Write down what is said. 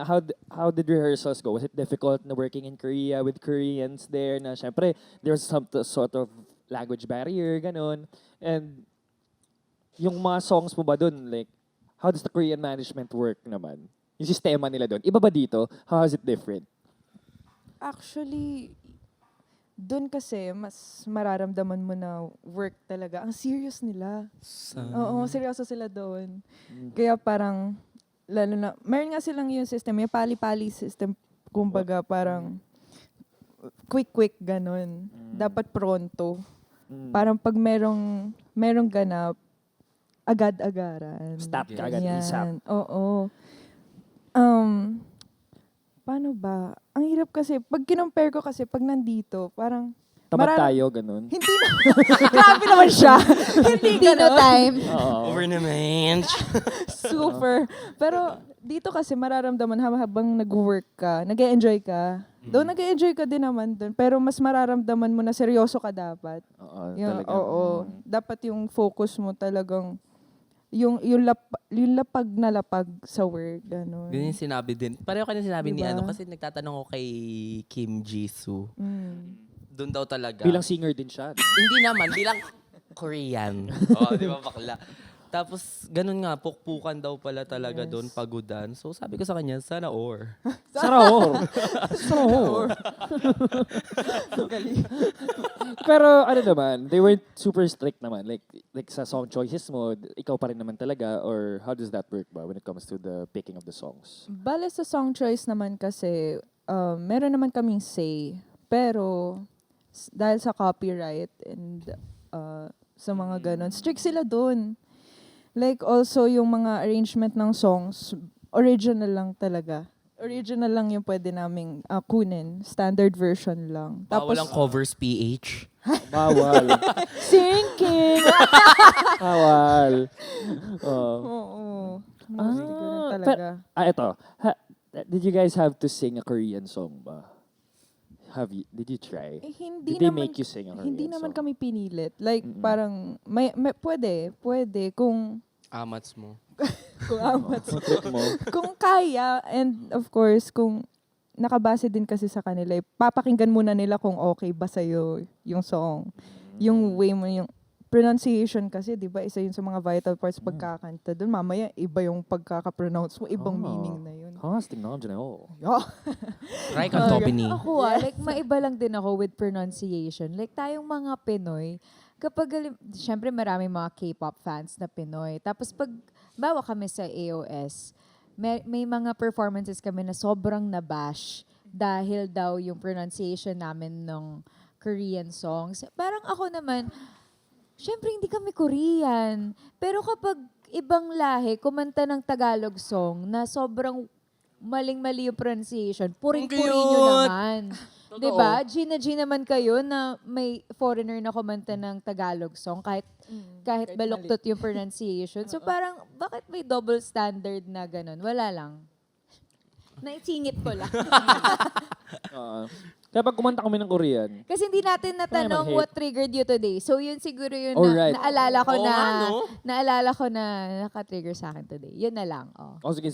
how did rehearsals go? Was it difficult na working in Korea with Koreans there na syempre there's some sort of language barrier ganun. And yung mga songs mo ba dun, like how does the Korean management work naman? Yung sistema nila dun. Iba ba dito? How is it different? Actually, doon kasi mas mararamdaman mo na work talaga. Ang serious nila. Oo, seryoso sila doon. Kaya parang, lalo na, meron nga silang yung system, yung pali-pali system, kumbaga parang quick-quick ganun. Dapat pronto. Parang pag merong ganap, agad-agaran. Stop ka agad, Yan. ASAP. Oo. Paano ba? Ang hirap kasi, pag kinompare ko kasi, pag nandito, parang, Tamad tayo, ganun. hindi na, grabe naman siya. Hindi Dino ganon. time. Oo. Over naman. Super. Pero dito kasi mararamdaman habang nag-work ka, nag-enjoy ka. Though nag-enjoy ka din naman doon, pero mas mararamdaman mo na seryoso ka dapat. Oo, Yung, talaga. oo. Dapat yung focus mo talagang yung lapag na lapag sa work, gano'n. Ganyan yung sinabi din. Pareho ka na sinabi ni Diba? ano, kasi nagtatanong ko kay Kim Jisoo. Doon daw talaga. Bilang singer din siya. Hindi naman, bilang Korean. Oh, di ba bakla? Tapos, ganun nga, pukpukan daw pala talaga Yes. doon, pagudan. So, sabi ko sa kanya, sana or. Sarao. Sarao. Pero ano naman, they weren't super strict naman. Like sa song choices mo, ikaw pa rin naman talaga, or how does that work ba when it comes to the picking of the songs? Bale sa song choice naman kasi, meron naman kaming say. Pero, dahil sa copyright and sa mga ganon, strict sila dun. Like also yung mga arrangement ng songs, original lang talaga. Original lang yung pwede naming kunin. Standard version lang. Bawal ang covers PH. Bawal. Sinking! Bawal. Oo. Ganun talaga. Ito. Did you guys have to sing a Korean song ba? Did you try? Hindi Did they naman, make you sing a Korean hindi naman song? kami pinilit. Like, parang, pwede, kung Amats mo. amat. Ang trip mo. Kung kaya, and of course, kung nakabase din kasi sa kanila, papakinggan muna nila kung okay ba sa'yo yung song. Yung way mo, yung pronunciation kasi, di ba, isa yun sa mga vital parts pagkakanta. Doon mamaya, iba yung pagkaka-pronounce mo, ibang meaning na yun. Tingnan ko. Try kang Tobini. Ako like maiba lang din ako with pronunciation. Like tayong mga Pinoy, kapag, syempre maraming mga K-pop fans na Pinoy. Tapos pag, bawa kami sa AOS, may mga performances kami na sobrang nabash dahil daw yung pronunciation namin ng Korean songs. Parang ako naman, syempre hindi kami Korean. Pero kapag ibang lahi, kumanta ng Tagalog song na sobrang maling-mali yung pronunciation, puring-puri nyo cute! naman. Diba? G naman kayo na may foreigner na kumanta ng Tagalog song kahit baluktot yung pronunciation. So parang, bakit may double standard na ganun? Wala lang. Naisingit ko lang. Kaya pag kumanta kami ng Korean, Kasi hindi natin natanong Naman hate. what triggered you today. So yun siguro yun Alright. naalala ko Oo nga, no? naalala ko na naka-trigger sa akin today. Yun na lang. Oh. sige,